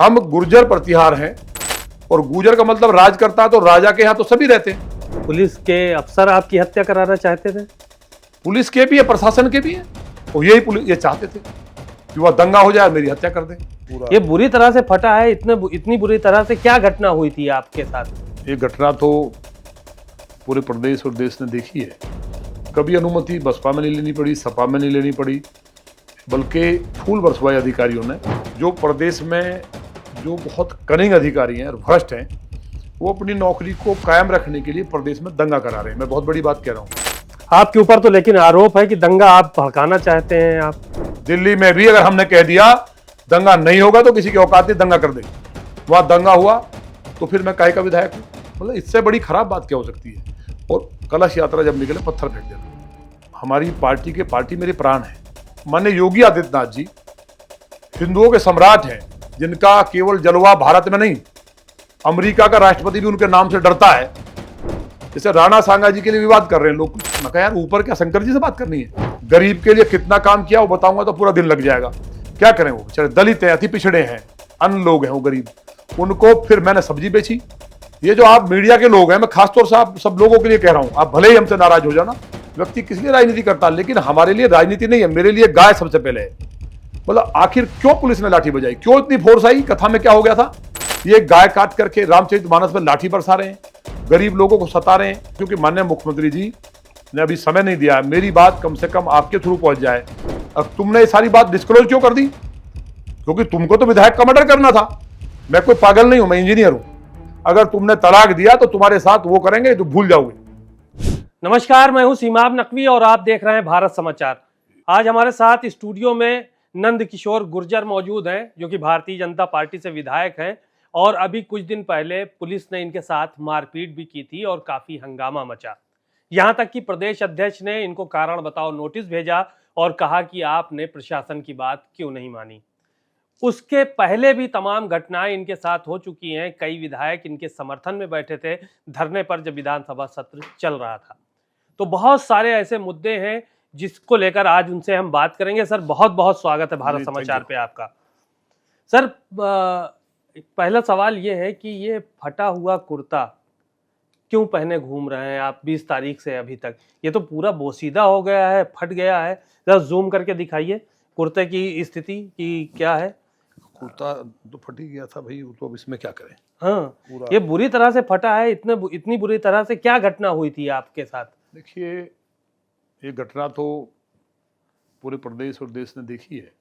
हम गुर्जर प्रतिहार हैं और गुर्जर का मतलब राज करता है, तो राजा के यहाँ तो सभी रहते हैं। पुलिस के अफसर आपकी हत्या कराना चाहते थे? पुलिस के भी है, प्रशासन के भी है, और यही पुलिस ये चाहते थे कि वह दंगा हो जाए, मेरी हत्या कर दे पूरा। ये बुरी तरह से फटा है, इतनी बुरी तरह से क्या घटना हुई थी आपके साथ? ये घटना तो पूरे प्रदेश और देश ने देखी है। कभी अनुमति बसपा में नहीं लेनी पड़ी, सपा में नहीं लेनी पड़ी, बल्कि फूल बरसवाए अधिकारियों ने, जो प्रदेश में जो बहुत कनिंग अधिकारी हैं और भ्रष्ट हैं, वो अपनी नौकरी को कायम रखने के लिए प्रदेश में दंगा करा रहे हैं। मैं बहुत बड़ी बात कह रहा हूँ। आपके ऊपर तो लेकिन आरोप है कि दंगा आप भड़काना चाहते हैं। आप दिल्ली में भी अगर हमने कह दिया दंगा नहीं होगा तो किसी की औकात नहीं, दंगा कर देंगे, वहां दंगा हुआ तो फिर मैं काहे का विधायक हूँ? मतलब इससे बड़ी खराब बात क्या हो सकती है? और कलश यात्रा जब निकले पत्थर फेंक देना। हमारी पार्टी मेरे प्राण है। माननीय योगी आदित्यनाथ जी हिंदुओं के सम्राट हैं, जिनका केवल जलवा भारत में नहीं, अमेरिका का राष्ट्रपति भी उनके नाम से डरता है। जैसे राणा सांगा जी के लिए विवाद कर रहे हैं लोग। मैं कहा यार ऊपर क्या शंकर जी से बात करनी है? गरीब के लिए कितना काम किया वो बताऊंगा तो पूरा दिन लग जाएगा। क्या करें, वो बेचारे दलित हैं, अति पिछड़े हैं, अन्य लोग हैं, वो गरीब, उनको फिर मैंने सब्जी बेची। ये जो आप मीडिया के लोग हैं, मैं खासतौर से आप सब लोगों के लिए कह रहा हूं, आप भले ही हमसे नाराज हो जाना, व्यक्ति किस लिए राजनीति करता है, लेकिन हमारे लिए राजनीति नहीं है, मेरे लिए गाय सबसे पहले है। मतलब आखिर क्यों पुलिस ने लाठी बजाई, क्यों इतनी फोर्स आई? कथा में क्या हो गया था? ये गाय काट करके रामचरितमानस में लाठी बरसा रहे हैं, गरीब लोगों को सता रहे हैं। क्योंकि माननीय मुख्यमंत्री जी ने अभी समय नहीं दिया है, मेरी बात कम से कम आपके थ्रू पहुंच जाए। अब तुमने ये सारी बात डिस्क्लोज क्यों कर दी? क्योंकि तुमको तो विधायक का मर्डर करना था। मैं कोई पागल नहीं हूं, मैं इंजीनियर हूं। अगर तुमने तलाक दिया तो तुम्हारे साथ वो करेंगे जो भूल जाओगे। नमस्कार, मैं हूं सीमाब नकवी और आप देख रहे हैं भारत समाचार। आज हमारे साथ स्टूडियो में नंद किशोर गुर्जर मौजूद हैं, जो कि भारतीय जनता पार्टी से विधायक हैं और अभी कुछ दिन पहले पुलिस ने इनके साथ मारपीट भी की थी और काफी हंगामा मचा। यहां तक कि प्रदेश अध्यक्ष ने इनको कारण बताओ नोटिस भेजा और कहा कि आपने प्रशासन की बात क्यों नहीं मानी। उसके पहले भी तमाम घटनाएं इनके साथ हो चुकी हैं। कई विधायक इनके समर्थन में बैठे थे धरने पर जब विधानसभा सत्र चल रहा था। तो बहुत सारे ऐसे मुद्दे हैं जिसको लेकर आज उनसे हम बात करेंगे। सर बहुत बहुत स्वागत है भारत समाचार पे आपका। सर पहला सवाल ये है कि ये फटा हुआ कुर्ता क्यों पहने घूम रहे हैं आप 20 तारीख से अभी तक? ये तो पूरा बोसीदा हो गया है, फट गया है। जरा जूम करके दिखाइए कुर्ते की स्थिति की क्या है। कुर्ता तो फट ही गया था भाई, तो अब इसमें क्या करें? हाँ, ये बुरी तरह से फटा है। इतनी बुरी तरह से क्या घटना हुई थी आपके साथ? देखिए, ये घटना तो पूरे प्रदेश और देश ने देखी है।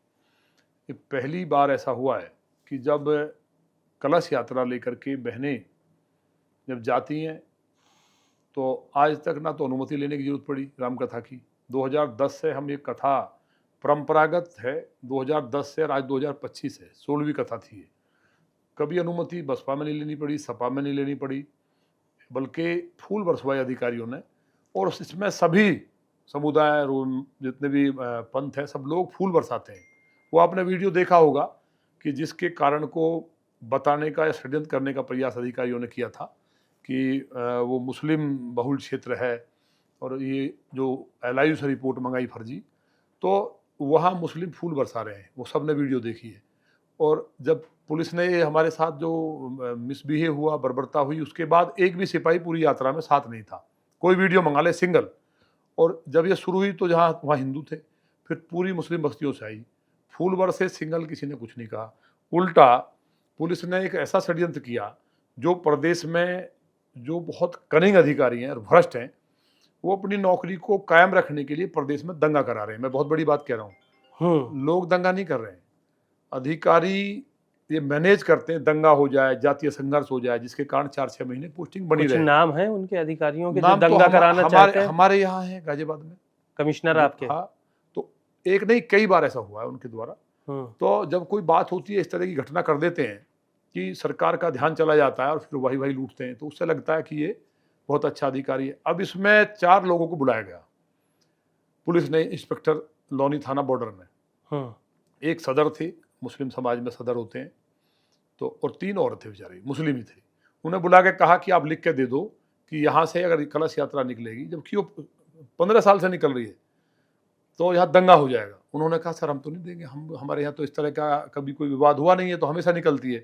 ये पहली बार ऐसा हुआ है कि जब कलश यात्रा लेकर के बहनें जब जाती हैं तो आज तक ना तो अनुमति लेने की जरूरत पड़ी रामकथा की। 2010 से हम ये कथा परंपरागत है, 2010 से और आज 2025 है, 16वीं कथा थी ये। कभी अनुमति बसपा में नहीं लेनी पड़ी, सपा में नहीं लेनी पड़ी, बल्कि फूल बरसवाए अधिकारियों ने। और इसमें सभी समुदाय जितने भी पंथ हैं, सब लोग फूल बरसाते हैं। वो आपने वीडियो देखा होगा कि जिसके कारण को बताने का या षड्यंत्र करने का प्रयास अधिकारियों ने किया था कि वो मुस्लिम बहुल क्षेत्र है और ये जो LIU से रिपोर्ट मंगाई फर्जी, तो वहाँ मुस्लिम फूल बरसा रहे हैं। वो सब ने वीडियो देखी है। और जब पुलिस ने ये हमारे साथ जो मिसबिहेव हुआ, बर्बरता हुई, उसके बाद एक भी सिपाही पूरी यात्रा में साथ नहीं था। कोई वीडियो मंगा ले सिंगल। और जब ये शुरू हुई तो जहाँ वहाँ हिंदू थे, फिर पूरी मुस्लिम बस्तियों से आई, फूल बरसे, सिंगल, किसी ने कुछ नहीं कहा। उल्टा पुलिस ने एक ऐसा षड्यंत्र किया, जो प्रदेश में जो बहुत कनिंग अधिकारी हैं और भ्रष्ट हैं, वो अपनी नौकरी को कायम रखने के लिए प्रदेश में दंगा करा रहे हैं। मैं बहुत बड़ी बात कह रहा हूँ। लोग दंगा नहीं कर रहे हैं, अधिकारी ये मैनेज करते हैं, दंगा हो जाए, जातीय संघर्ष हो जाए, जिसके कारण 4-6 महीने पोस्टिंग बनी रहे। नाम है उनके अधिकारियों के जो नाम दंगा कराना चाहते हैं? हमारे यहाँ है गाजियाबाद में कमिश्नर आपके? हाँ, तो एक नहीं कई बार ऐसा हुआ है उनके द्वारा। तो जब कोई बात होती है, इस तरह की घटना कर देते हैं कि सरकार का ध्यान चला जाता है और फिर वही लूटते हैं, तो उससे लगता है कि ये बहुत अच्छा अधिकारी है। अब इसमें 4 लोगों को बुलाया गया पुलिस ने, इंस्पेक्टर लौनी थाना बॉर्डर में। एक सदर थे, मुस्लिम समाज में सदर होते हैं, तो और 3 और थे बेचारे, मुस्लिम ही थे। उन्हें बुला के कहा कि आप लिख के दे दो कि यहाँ से अगर कलश यात्रा निकलेगी, जबकि वो 15 साल से निकल रही है, तो यहाँ दंगा हो जाएगा। उन्होंने कहा सर हम तो नहीं देंगे, हम हमारे यहाँ तो इस तरह का कभी कोई विवाद हुआ नहीं है, तो हमेशा निकलती है।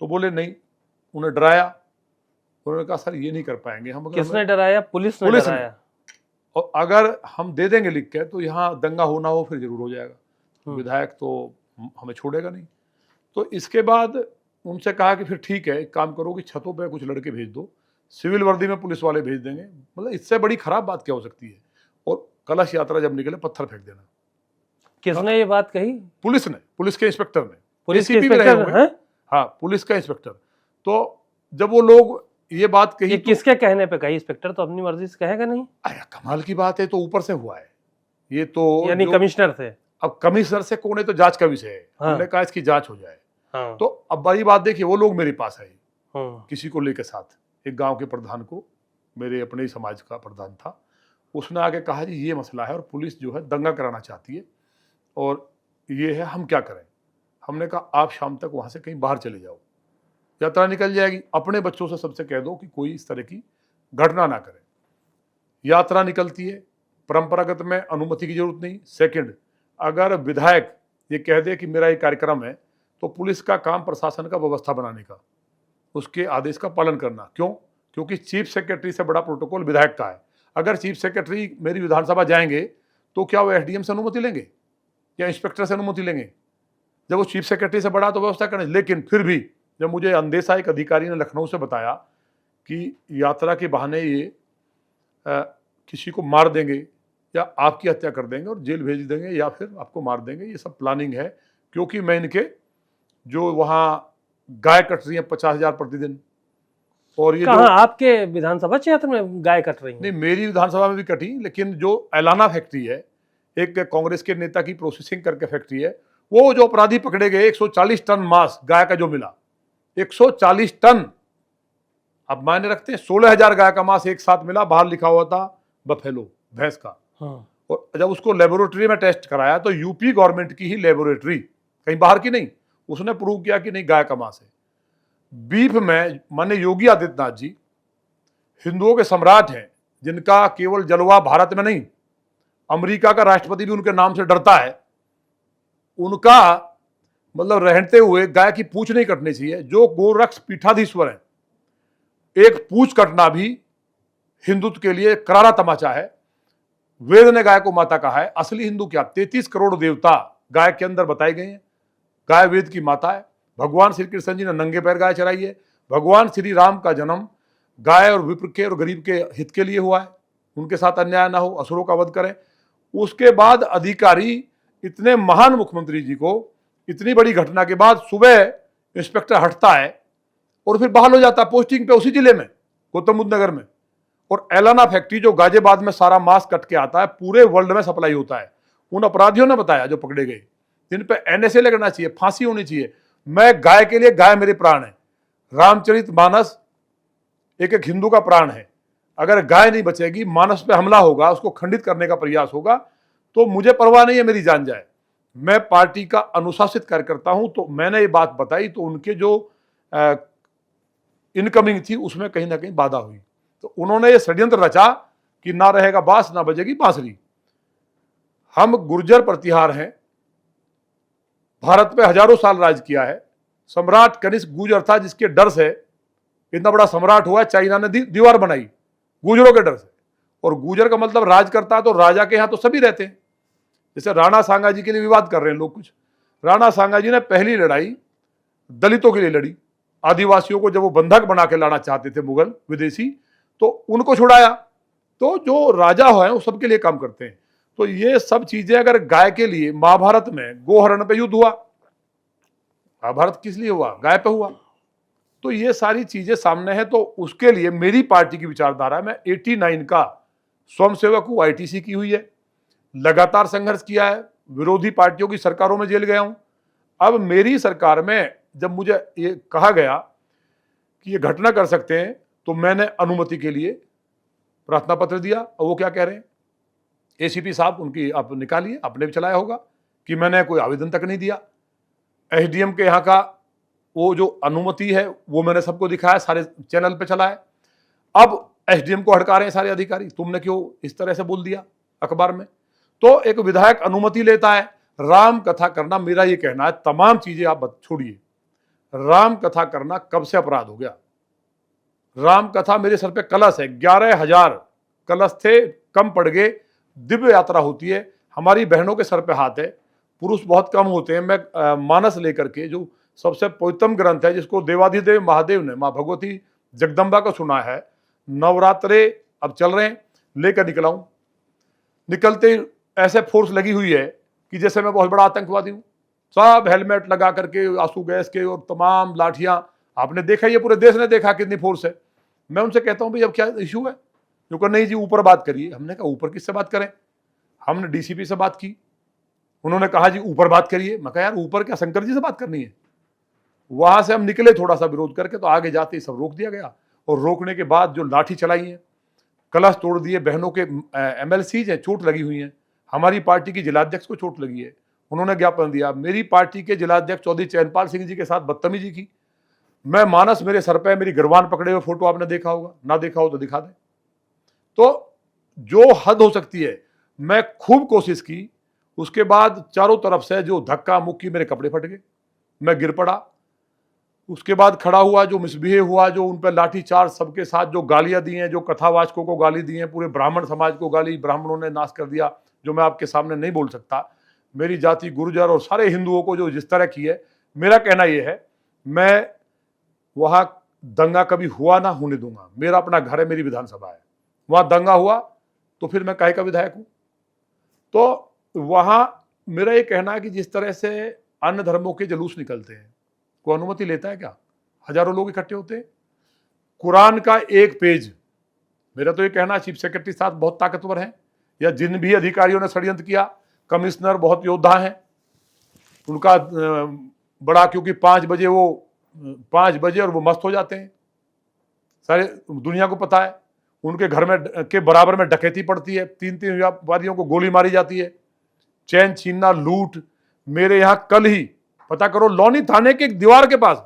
तो बोले नहीं, उन्हें डराया। उन्होंने कहा सर ये नहीं कर पाएंगे हम। किसने डराया? पुलिस ने पुलिस ने। डराया। और अगर हम दे देंगे लिख के तो यहाँ दंगा होना हो फिर जरूर हो जाएगा, विधायक तो हमें छोड़ेगा नहीं। तो इसके बाद उनसे कहा कि फिर ठीक है, एक काम करो कि छतों पे कुछ लड़के भेज दो, सिविल वर्दी में पुलिस वाले भेज देंगे। मतलब इससे बड़ी खराब बात क्या हो सकती है। और कलश यात्रा जब निकले पत्थर फेंक देना। किसने ये बात कही? पुलिस ने, पुलिस के इंस्पेक्टर ने। पुलिस के ACP भी रहे इंस्पेक्टर होंगे। हैं? हाँ, पुलिस का इंस्पेक्टर। तो जब वो लोग ये बात कही ये तो किसके कहने पे कही? इंस्पेक्टर तो अपनी मर्जी से कहेगा नहीं। अरे कमाल की बात है, तो ऊपर से हुआ है ये तो। यानी कमिश्नर थे। अब कमिश्नर से कौन है, तो जांच का विषय है। हाँ। हमने कहा इसकी जांच हो जाए। हाँ। तो अब बड़ी बात देखिए, वो लोग मेरे पास आए हाँ। किसी को लेके साथ, एक गांव के प्रधान को, मेरे अपने ही समाज का प्रधान था। उसने आके कहा जी ये मसला है और पुलिस जो है दंगा कराना चाहती है और ये है, हम क्या करें। हमने कहा आप शाम तक वहां से कहीं बाहर चले जाओ, यात्रा निकल जाएगी। अपने बच्चों से सबसे कह दो कि कोई इस तरह की घटना ना करे। यात्रा निकलती है, परंपरागत में अनुमति की जरूरत नहीं। सेकंड, अगर विधायक ये कह दे कि मेरा ये कार्यक्रम है, तो पुलिस का काम प्रशासन का व्यवस्था बनाने का, उसके आदेश का पालन करना। क्यों? क्योंकि चीफ सेक्रेटरी से बड़ा प्रोटोकॉल विधायक का है। अगर चीफ सेक्रेटरी मेरी विधानसभा जाएंगे तो क्या वो SDM से अनुमति लेंगे या इंस्पेक्टर से अनुमति लेंगे? जब वो चीफ सेक्रेटरी से बड़ा तो व्यवस्था करें। लेकिन फिर भी जब मुझे अंदेशा एक अधिकारी ने लखनऊ से बताया कि यात्रा के बहाने ये किसी को मार देंगे या आपकी हत्या कर देंगे और जेल भेज देंगे या फिर आपको मार देंगे, ये सब प्लानिंग है। क्योंकि मैं इनके जो वहाँ गाय कट रही है 50,000 प्रतिदिन, और ये कहाँ आपके विधानसभा क्षेत्र में गाय कट रही है? नहीं, मेरी विधानसभा में भी कटी, लेकिन जो एलाना फैक्ट्री है, एक कांग्रेस के नेता की प्रोसेसिंग करके फैक्ट्री है, वो जो अपराधी पकड़े गए 140 टन मांस गाय का जो मिला, 140 टन। अब मायने रखते हैं 16,000 गाय का मांस एक साथ मिला। बाहर लिखा हुआ था बफेलो, भैंस का। हाँ। और जब उसको लेबोरेटरी में टेस्ट कराया तो यूपी गवर्नमेंट की ही लेबोरेटरी, कहीं बाहर की नहीं, उसने प्रूव किया कि नहीं गाय का मांस है। बीफ में माननीय योगी आदित्यनाथ जी हिंदुओं के सम्राट हैं, जिनका केवल जलवा भारत में नहीं, अमेरिका का राष्ट्रपति भी उनके नाम से डरता है। उनका मतलब रहते हुए गाय की पूंछ नहीं कटनी चाहिए। जो गोरक्ष पीठाधीश्वर है, एक पूंछ कटना भी हिंदुत्व के लिए करारा तमाचा है। वेद ने गाय को माता कहा है। असली हिंदू क्या, 33 करोड़ देवता गाय के अंदर बताए गए हैं। गाय वेद की माता है। भगवान श्री कृष्ण जी ने नंगे पैर गाय चराई है। भगवान श्री राम का जन्म गाय और विप्र के और गरीब के हित के लिए हुआ है, उनके साथ अन्याय ना हो, असुरों का वध करें। उसके बाद अधिकारी इतने महान मुख्यमंत्री जी को इतनी बड़ी घटना के बाद सुबह इंस्पेक्टर हटता है और फिर बहाल हो जाता है पोस्टिंग पे उसी जिले में, गौतम बुद्ध नगर में। और एलाना फैक्ट्री जो गाजियाबाद में सारा मांस कट के आता है, पूरे वर्ल्ड में सप्लाई होता है। उन अपराधियों ने बताया जो पकड़े गए, जिन पे NSA लगना चाहिए, फांसी होनी चाहिए। मैं गाय के लिए, गाय मेरे प्राण है। रामचरितमानस एक एक हिंदू का प्राण है। अगर गाय नहीं बचेगी, मानस पे हमला होगा, उसको खंडित करने का प्रयास होगा, तो मुझे परवाह नहीं है मेरी जान जाए। मैं पार्टी का अनुशासित कार्यकर्ता हूं। तो मैंने ये बात बताई तो उनके जो इनकमिंग थी उसमें कहीं ना कहीं बाधा हुई। तो उन्होंने ये षड्यंत्र रचा कि ना रहेगा बांस ना बजेगी बांसुरी। हम गुर्जर प्रतिहार हैं, भारत पे हजारों साल राज किया है। सम्राट कनिष्क गुर्जर था, जिसके डर से इतना बड़ा सम्राट हुआ। चाइना ने दीवार बनाई गुर्जरों के डर से। और गुर्जर का मतलब राज करता है, तो राजा के यहां तो सभी रहते हैं। जैसे राणा सांगा जी के लिए विवाद कर रहे हैं लोग कुछ। राणा सांगा जी ने पहली लड़ाई दलितों के लिए लड़ी। आदिवासियों को जब वो बंधक बना के लाना चाहते थे मुगल विदेशी, तो उनको छुड़ाया। तो जो राजा है वो सबके लिए काम करते हैं। तो ये सब चीजें अगर गाय के लिए, महाभारत में गोहरण पे युद्ध हुआ, महाभारत किस लिए हुआ, गाय पे हुआ। तो ये सारी चीजें सामने है। तो उसके लिए मेरी पार्टी की विचारधारा, मैं 89 का स्वयंसेवक हूं, ITC की हुई है, लगातार संघर्ष किया है, विरोधी पार्टियों की सरकारों में जेल गया हूं। अब मेरी सरकार में जब मुझे ये कहा गया कि ये घटना कर सकते हैं, तो मैंने अनुमति के लिए प्रार्थना पत्र दिया। और वो क्या कह रहे हैं, ACP साहब उनकी आप निकालिए, आपने भी चलाया होगा, कि मैंने कोई आवेदन तक नहीं दिया। SDM के यहाँ का वो जो अनुमति है वो मैंने सबको दिखाया, सारे चैनल पे चला है। अब SDM को हड़का रहे हैं सारे अधिकारी, तुमने क्यों इस तरह से बोल दिया अखबार में। तो एक विधायक अनुमति लेता है राम कथा करना। मेरा ये कहना है तमाम चीजें आप छोड़िए, राम कथा करना कब से अपराध हो गया? राम कथा, मेरे सर पे कलश है, 11,000 कलश थे, कम पड़ गए। दिव्य यात्रा होती है, हमारी बहनों के सर पे हाथ है, पुरुष बहुत कम होते हैं। मैं मानस लेकर के, जो सबसे पवित्रम ग्रंथ है, जिसको देवाधिदेव महादेव ने माँ भगवती जगदम्बा को सुना है, नवरात्रे अब चल रहे हैं, लेकर निकला हूं। निकलते ही ऐसे फोर्स लगी हुई है कि जैसे मैं बहुत बड़ा आतंकवादी हूं। सब हेलमेट लगा करके, आंसू गैस के और तमाम लाठियां, आपने देखा, ये पूरे देश ने देखा कितनी फोर्स है। मैं उनसे कहता हूं भाई अब क्या इशू है? जो कहा नहीं जी ऊपर बात करिए। हमने कहा ऊपर किससे बात करें? हमने डीसीपी से बात की, उन्होंने कहा जी ऊपर बात करिए। मैं कहा यार ऊपर क्या, शंकर जी से बात करनी है? वहां से हम निकले थोड़ा सा विरोध करके, तो आगे जाते ही सब रोक दिया गया। और रोकने के बाद जो लाठी चलाई है, कलश तोड़ दिए, बहनों के एमएलसीज हैं, चोट लगी हुई है। हमारी पार्टी की जिलाध्यक्ष को चोट लगी है, उन्होंने ज्ञापन दिया। मेरी पार्टी के जिलाध्यक्ष चौधरी चैनपाल सिंह जी के साथ बदतमीजी की। मैं मानस मेरे सर पे, मेरी गिरबान पकड़े हुए फोटो आपने देखा होगा, ना देखा हो तो दिखा दे। तो जो हद हो सकती है मैं खूब कोशिश की। उसके बाद चारों तरफ से जो धक्का मुक्की, मेरे कपड़े फट गए, मैं गिर पड़ा। उसके बाद खड़ा हुआ, जो मिसबिहेव हुआ, जो उन पर लाठीचार्ज, सबके साथ जो गालियां दी हैं, जो कथावाचकों को गाली दी हैं, पूरे ब्राह्मण समाज को गाली, ब्राह्मणों ने नाश कर दिया, जो मैं आपके सामने नहीं बोल सकता। मेरी जाति गुर्जर और सारे हिंदुओं को जो जिस तरह की है, मेरा कहना यह है मैं वहां दंगा कभी हुआ ना होने दूंगा। मेरा अपना घर है, मेरी विधानसभा है, वहां दंगा हुआ तो फिर मैं काहे का विधायक हूं? तो वहां मेरा ये कहना है कि जिस तरह से अन्य धर्मों के जुलूस निकलते हैं, कोई अनुमति लेता है क्या? हजारों लोग इकट्ठे होते हैं, कुरान का एक पेज, मेरा तो ये कहना, चीफ सेक्रेटरी साहब बहुत ताकतवर हैं, या जिन भी अधिकारियों ने षड्यंत्र किया, कमिश्नर बहुत योद्धा हैं, उनका बड़ा, क्योंकि 5 बजे और वो मस्त हो जाते हैं, सारे दुनिया को पता है। उनके घर में के बराबर में डकैती पड़ती है, 3 व्यापारियों को गोली मारी जाती है, चैन छीनना, लूट। मेरे यहां कल ही पता करो, लौनी थाने के एक दीवार के पास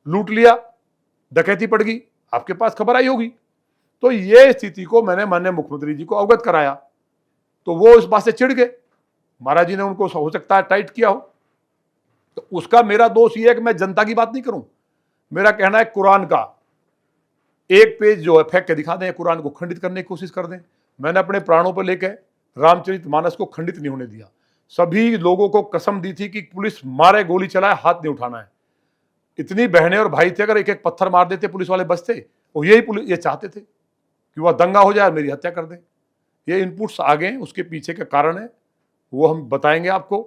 लूट लिया, डकैती पड़ गई, आपके पास खबर आई होगी। तो ये स्थिति को मैंने माननीय मुख्यमंत्री जी को अवगत कराया, तो वो इस बात से चिढ़ गए। महाराज जी ने उनको हो सकता है टाइट किया हो, तो उसका मेरा दोष ये है कि मैं जनता की बात नहीं करूं। मेरा कहना है कुरान का एक पेज जो है फेंक के दिखा दें, कुरान को खंडित करने की कोशिश कर दें। मैंने अपने प्राणों पर लेकर रामचरितमानस को खंडित नहीं होने दिया। सभी लोगों को कसम दी थी कि पुलिस मारे, गोली चलाए, हाथ नहीं उठाना है। इतनी बहनें और भाई थे, अगर एक एक पत्थर मार देते पुलिस वाले बचते। और यही पुलिस ये चाहते थे कि वह दंगा हो जाए और मेरी हत्या कर दें। ये इनपुट्स आ गए, उसके पीछे का कारण है वो हम बताएंगे आपको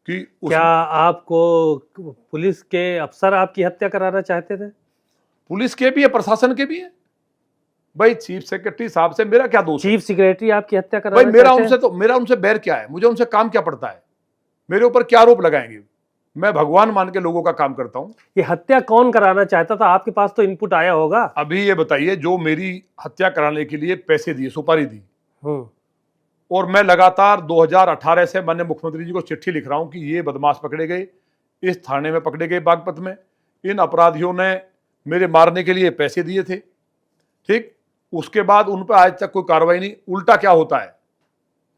कि क्या आपको पुलिस के अफसर आपकी हत्या कराना चाहते थे? पुलिस के भी है, प्रशासन के भी है। भाई चीफ सेक्रेटरी साहब से मेरा क्या दोष है? चीफ सेक्रेटरी आपकी हत्या कराना भाई चाहते हैं? मेरा उनसे बैर क्या है? मुझे उनसे काम क्या पड़ता है? मेरे ऊपर क्या आरोप लगाएंगे? मैं भगवान मान के लोगों का काम करता हूं। ये हत्या कौन कराना चाहता था? आपके पास तो इनपुट आया होगा। अभी ये बताइए, जो मेरी हत्या कराने के लिए पैसे दिए, सुपारी दी, और मैं लगातार 2018 से माननीय मुख्यमंत्री जी को चिट्ठी लिख रहा हूं कि ये बदमाश पकड़े गए, इस थाने में पकड़े गए बागपत में, इन अपराधियों ने मेरे मारने के लिए पैसे दिए थे, ठीक। उसके बाद उन पर आज तक कोई कार्रवाई नहीं। उल्टा क्या होता है,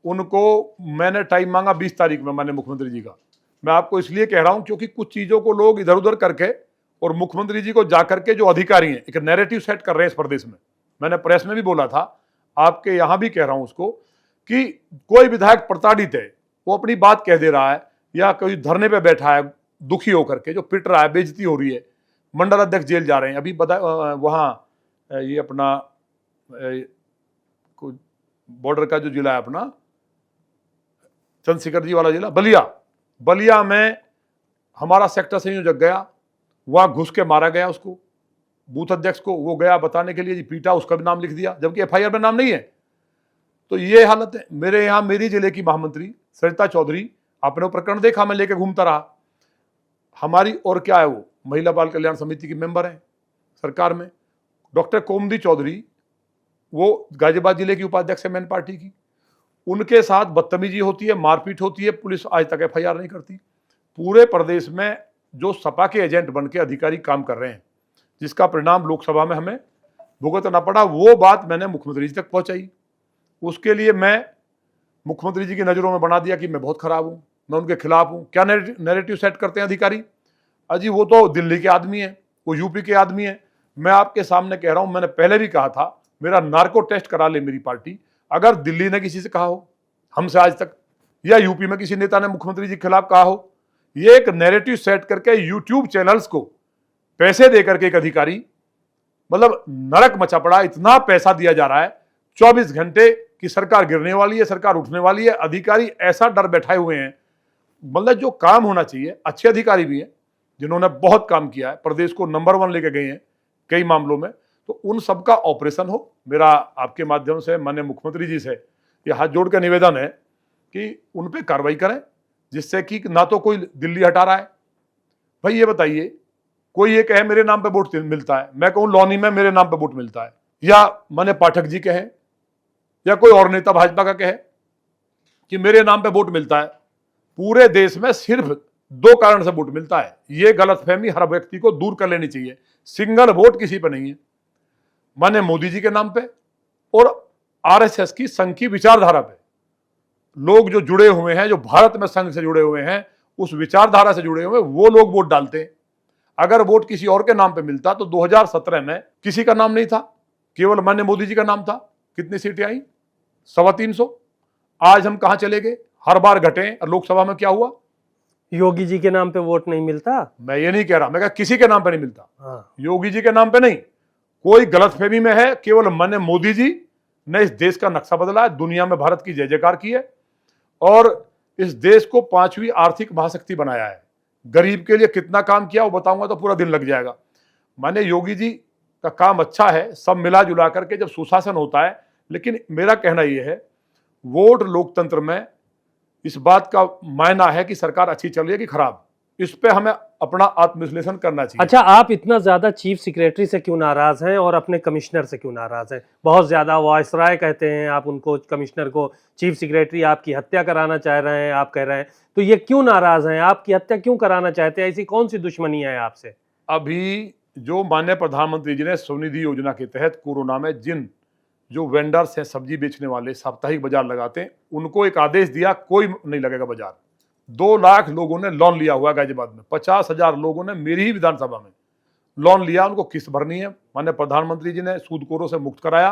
उनको मैंने टाइम मांगा 20 तारीख में माननीय मुख्यमंत्री जी का। मैं आपको इसलिए कह रहा हूं क्योंकि कुछ चीजों को लोग इधर उधर करके और मुख्यमंत्री जी को जाकर के, जो अधिकारी हैं, एक नैरेटिव सेट कर रहे हैं इस प्रदेश में। मैंने प्रेस में भी बोला था, आपके यहां भी कह रहा हूं उसको, कि कोई विधायक प्रताड़ित है, वो अपनी बात कह दे रहा है, या कोई धरने पे बैठा है दुखी होकर के, जो पिट रहा है, बेइज्जती हो रही है, मंडल अध्यक्ष जेल जा रहे हैं। अभी वहां ये अपना बॉर्डर का जो जिला है अपना चंद्रशेखर जी वाला जिला, बलिया में हमारा सेक्टर संयोजक गया, वहां घुस के मारा गया उसको, बूथ अध्यक्ष को। वो गया बताने के लिए, जी पीटा, उसका भी नाम लिख दिया, जबकि एफआईआर में नाम नहीं है। तो ये हालत है। मेरे यहां मेरी जिले की महामंत्री सरिता चौधरी, आपने प्रकरण देखा, मैं लेके घूमता रहा। हमारी और क्या है, वो महिला बाल कल्याण समिति की मेंबर है सरकार में। डॉक्टर कोमदी चौधरी, वो गाजियाबाद जिले की उपाध्यक्ष है मैन पार्टी की, उनके साथ बदतमीजी होती है, मारपीट होती है, पुलिस आज तक एफआईआर नहीं करती। पूरे प्रदेश में जो सपा के एजेंट बन के अधिकारी काम कर रहे हैं, जिसका परिणाम लोकसभा में हमें भुगतना पड़ा, वो बात मैंने मुख्यमंत्री जी तक पहुंचाई। उसके लिए मैं मुख्यमंत्री जी की नज़रों में बना दिया कि मैं बहुत खराब हूँ, मैं उनके खिलाफ हूँ। क्या नैरेटिव सेट करते हैं अधिकारी? अजी वो तो दिल्ली के आदमी है, वो यूपी के आदमी है। मैं आपके सामने कह रहा हूँ, मैंने पहले भी कहा था, मेरा नार्को टेस्ट करा ले मेरी पार्टी। अगर दिल्ली ने किसी से कहा हो हमसे आज तक, या यूपी में किसी नेता ने मुख्यमंत्री जी के खिलाफ कहा हो, ये एक नैरेटिव सेट करके यूट्यूब चैनल्स को पैसे दे करके एक अधिकारी, मतलब नरक मचा पड़ा। इतना पैसा दिया जा रहा है, 24 घंटे की सरकार गिरने वाली है, सरकार उठने वाली है, अधिकारी ऐसा डर बैठाए हुए हैं। मतलब जो काम होना चाहिए, अच्छे अधिकारी भी हैं जिन्होंने बहुत काम किया है, प्रदेश को नंबर 1 लेके गए हैं कई मामलों में, तो उन सबका ऑपरेशन हो। मेरा आपके माध्यम से माननीय मुख्यमंत्री जी से ये हाथ जोड़ कर निवेदन है कि उन पे कार्रवाई करें, जिससे कि ना तो कोई दिल्ली हटा रहा है। भाई ये बताइए, कोई ये कहे मेरे नाम पे वोट मिलता है, मैं कहूं लौनी में मेरे नाम पे वोट मिलता है, या माननीय पाठक जी कहे या कोई और नेता भाजपा का कहे कि मेरे नाम पे वोट मिलता है। पूरे देश में सिर्फ 2 कारण से वोट मिलता है। ये गलतफहमी हर व्यक्ति को दूर कर लेनी चाहिए। सिंगल वोट किसी पे नहीं है, माने मोदी जी के नाम पे और आरएसएस की संघ की विचारधारा पे। लोग जो जुड़े हुए हैं, जो भारत में संघ से जुड़े हुए हैं, उस विचारधारा से जुड़े हुए, वो लोग वोट डालते हैं। अगर वोट किसी और के नाम पे मिलता तो 2017 में किसी का नाम नहीं था, केवल माननीय मोदी जी का नाम था। कितनी सीटें आई? 350। आज हम कहां चले गए? हर बार घटे। लोकसभा में क्या हुआ? योगी जी के नाम पे वोट नहीं मिलता। मैं ये नहीं कह रहा, मैं कहा किसी के नाम पे नहीं मिलता। हाँ। योगी जी के नाम पे नहीं, कोई गलतफहमी में है। केवल माननीय मोदी जी ने इस देश का नक्शा बदला है, दुनिया में भारत की जय जयकार की है और इस देश को 5वीं आर्थिक महाशक्ति बनाया है। गरीब के लिए कितना काम किया वो बताऊंगा तो पूरा दिन लग जाएगा। माने योगी जी का काम अच्छा है, सब मिला जुला करके जब सुशासन होता है। लेकिन मेरा कहना यह है, वोट लोकतंत्र में इस बात का मायना है कि सरकार अच्छी चल रही है कि खराब। इस पे हमें अपना आत्मविश्लेषण करना चाहिए। अच्छा, आप इतना ज्यादा चीफ सेक्रेटरी से क्यों नाराज हैं और अपने कमिश्नर से क्यों नाराज हैं? बहुत ज्यादा वायसराय कहते हैं आप उनको, कमिश्नर को। चीफ सेक्रेटरी आपकी हत्या कराना चाह रहे हैं, आप कह रहे हैं, तो ये क्यों नाराज हैं? आपकी हत्या क्यों कराना चाहते हैं? ऐसी कौन सी दुश्मनी है आपसे? अभी जो माननीय प्रधानमंत्री जी ने स्वनिधि योजना के तहत कोरोना में जिन जो वेंडर्स हैं, सब्जी बेचने वाले, साप्ताहिक बाजार लगाते हैं, उनको एक आदेश दिया, कोई नहीं लगेगा बाजार। 2 लाख लोगों ने लोन लिया हुआ गाजियाबाद में। 50,000 लोगों ने मेरी ही विधानसभा में लोन लिया, उनको किस्त भरनी है। माननीय प्रधानमंत्री जी ने सूदखोरों से मुक्त कराया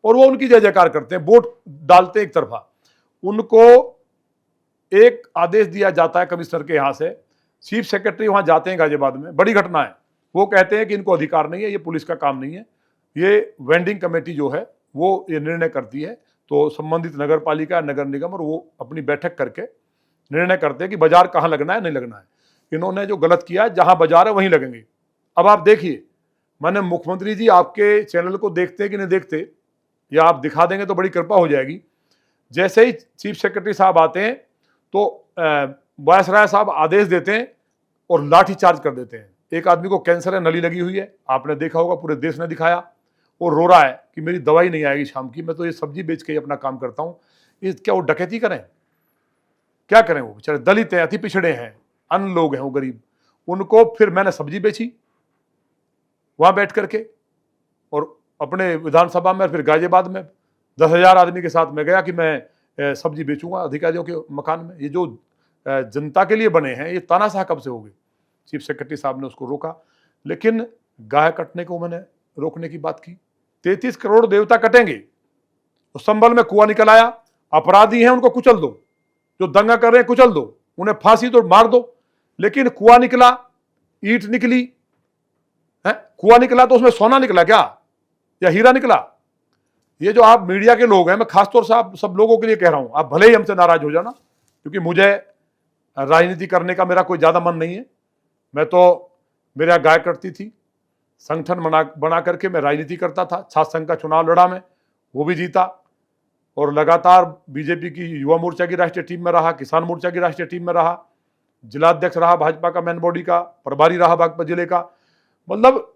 और वो उनकी जय जयकार करते हैं, वोट डालते हैं एक तरफा। उनको एक आदेश दिया जाता है कमिश्नर के यहाँ से, चीफ सेक्रेटरी वहां जाते हैं गाजियाबाद में, बड़ी घटना है। वो कहते हैं कि इनको अधिकार नहीं है, ये पुलिस का काम नहीं है, ये वेंडिंग कमेटी जो है वो ये निर्णय करती है। तो संबंधित नगर पालिका, नगर निगम, और वो अपनी बैठक करके निर्णय करते हैं कि बाजार कहाँ लगना है, नहीं लगना है। इन्होंने जो गलत किया, जहां बाजार है वहीं लगेंगे। अब आप देखिए, माने मुख्यमंत्री जी आपके चैनल को देखते हैं कि नहीं देखते, या आप दिखा देंगे तो बड़ी कृपा हो जाएगी। जैसे ही चीफ सेक्रेटरी साहब आते हैं तो वायसराय साहब आदेश देते हैं और लाठी चार्ज कर देते हैं। एक आदमी को कैंसर है, नली लगी हुई है, आपने देखा होगा, पूरे देश ने दिखाया। वो रो रहा है कि मेरी दवाई नहीं आएगी शाम की, मैं तो ये सब्जी बेच के ही अपना काम करता हूँ। ये क्या वो डकैती करें? क्या करें? वो बेचारे दलित हैं, अति पिछड़े हैं, अन्य लोग हैं, वो गरीब। उनको फिर मैंने सब्जी बेची वहां बैठ करके, और अपने विधानसभा में, फिर गाजियाबाद में 10,000 आदमी के साथ मैं गया कि मैं सब्जी बेचूंगा अधिकारियों के मकान में। ये जो जनता के लिए बने हैं, ये तानाशाह कब से हो गए? चीफ सेक्रेटरी साहब ने उसको रोका, लेकिन गाय कटने को मैंने रोकने की बात की। 33 करोड़ देवता कटेंगे, तो संभल में कुआं निकल आया। अपराधी हैं उनको कुचल दो, जो दंगा कर रहे हैं कुचल दो, उन्हें फांसी तो मार दो। लेकिन कुआं निकला, ईंट निकली है, कुआं निकला तो उसमें सोना निकला क्या, या हीरा निकला? ये जो आप मीडिया के लोग हैं, मैं खासतौर से आप सब लोगों के लिए कह रहा हूं, आप भले ही हमसे नाराज हो जाना, क्योंकि मुझे राजनीति करने का मेरा कोई ज्यादा मन नहीं है। मैं तो, मेरा गाय कटती थी, संगठन बना करके मैं राजनीति करता था। छात्र संघ का चुनाव लड़ा मैं, वो भी जीता, और लगातार बीजेपी की युवा मोर्चा की राष्ट्रीय टीम में रहा, किसान मोर्चा की राष्ट्रीय टीम में रहा, जिलाध्यक्ष रहा भाजपा का, मेन बॉडी का प्रभारी रहा बागपत जिले का। मतलब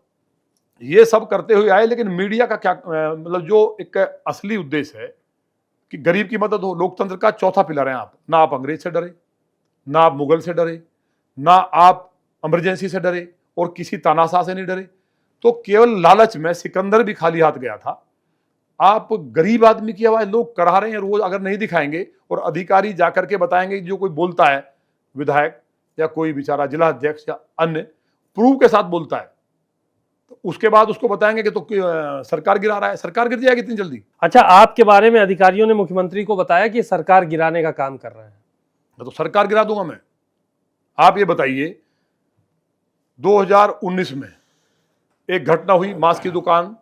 ये सब करते हुए आए। लेकिन मीडिया का क्या, मतलब जो एक असली उद्देश्य है कि गरीब की मदद हो, लोकतंत्र का चौथा पिलर है आप। ना आप अंग्रेज से डरे, ना आप मुगल से डरे, ना आप इमरजेंसी से डरे, और किसी तानाशाह से नहीं डरे। तो केवल लालच में सिकंदर भी खाली हाथ गया था। आप गरीब आदमी की आवाज लोग करा रहे हैं रोज, अगर नहीं दिखाएंगे और अधिकारी जाकर के बताएंगे जो कोई बोलता है विधायक या कोई बेचारा जिला अध्यक्ष या अन्य प्रूफ के साथ बोलता है, तो उसके बाद उसको बताएंगे कि तो सरकार गिरा रहा है, सरकार गिर जाएगी इतनी जल्दी? अच्छा, आपके बारे में अधिकारियों ने मुख्यमंत्री को बताया कि सरकार गिराने का काम कर रहे हैं? तो सरकार गिरा दूंगा मैं। आप ये बताइए, 2019 में एक घटना हुई, मांस की दुकान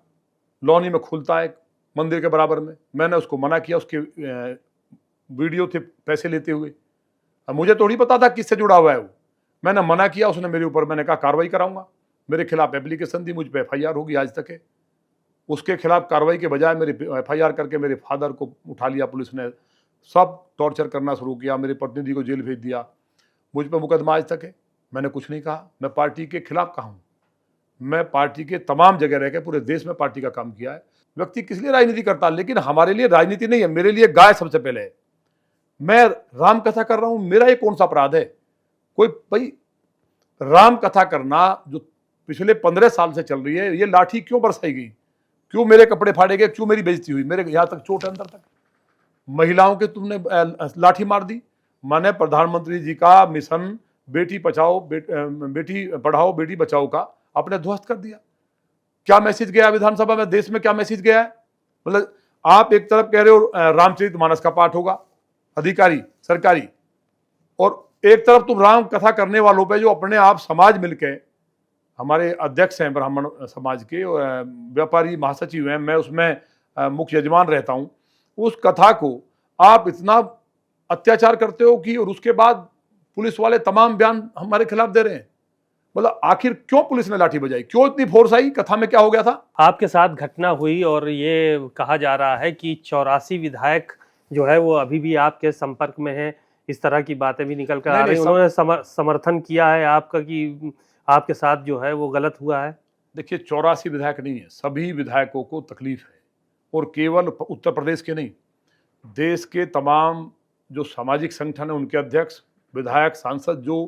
लौनी में खुलता है मंदिर के बराबर में, मैंने उसको मना किया, उसके वीडियो थे पैसे लेते हुए, अब मुझे थोड़ी पता था किससे जुड़ा हुआ है वो, मैंने मना किया, उसने मेरे ऊपर, मैंने कहा कार्रवाई कराऊंगा, मेरे खिलाफ एप्लीकेशन दी, मुझ पर FIR होगी, आज तक है। उसके खिलाफ कार्रवाई के बजाय मेरे FIR करके मेरे फादर को उठा लिया पुलिस ने, सब टॉर्चर करना शुरू किया, मेरे प्रतिनिधि को जेल भेज दिया, मुझ पर मुकदमा आज तक है। मैंने कुछ नहीं कहा, मैं पार्टी के खिलाफ कहा हूँ, मैं पार्टी के तमाम जगह रह के पूरे देश में पार्टी का काम किया है। व्यक्ति किस लिए राजनीति करता है, लेकिन हमारे लिए राजनीति नहीं है, मेरे लिए गाय सबसे पहले है। मैं राम कथा कर रहा हूं, मेरा ये कौन सा अपराध है? कोई भाई राम कथा करना जो पिछले 15 साल से चल रही है, ये लाठी क्यों बरसाई गई, क्यों मेरे कपड़े फाड़े गए, क्यों मेरी बेइज्जती हुई, मेरे यहां तक चोट है अंदर तक, महिलाओं के तुमने लाठी मार दी। माने प्रधानमंत्री जी का मिशन बेटी पढ़ाओ बेटी बचाओ का आपने ध्वस्त कर दिया। क्या मैसेज गया विधानसभा में, देश में क्या मैसेज गया है? मतलब आप एक तरफ कह रहे हो रामचरितमानस का पाठ होगा अधिकारी सरकारी, और एक तरफ तुम राम कथा करने वालों पे जो अपने आप समाज मिलके, हमारे अध्यक्ष हैं ब्राह्मण समाज के, व्यापारी महासचिव हैं, मैं उसमें मुख्य यजमान रहता हूं, उस कथा को आप इतना अत्याचार करते हो कि, और उसके बाद पुलिस वाले तमाम बयान हमारे खिलाफ दे रहे हैं। मतलब आखिर क्यों पुलिस ने लाठी बजाई, क्यों इतनी फोर्स आई, कथा में क्या हो गया था? आपके साथ घटना हुई और ये कहा जा रहा है कि 84 विधायक जो है वो अभी भी आपके संपर्क में है, इस तरह की बातें भी निकल कर आ रही हैं। उन्होंने समर्थन किया है आपका कि आपके साथ जो है वो गलत हुआ है? देखिए, 84 विधायक नहीं है, सभी विधायकों को तकलीफ है, और केवल उत्तर प्रदेश के नहीं, देश के तमाम जो सामाजिक संगठन है उनके अध्यक्ष, विधायक, सांसद जो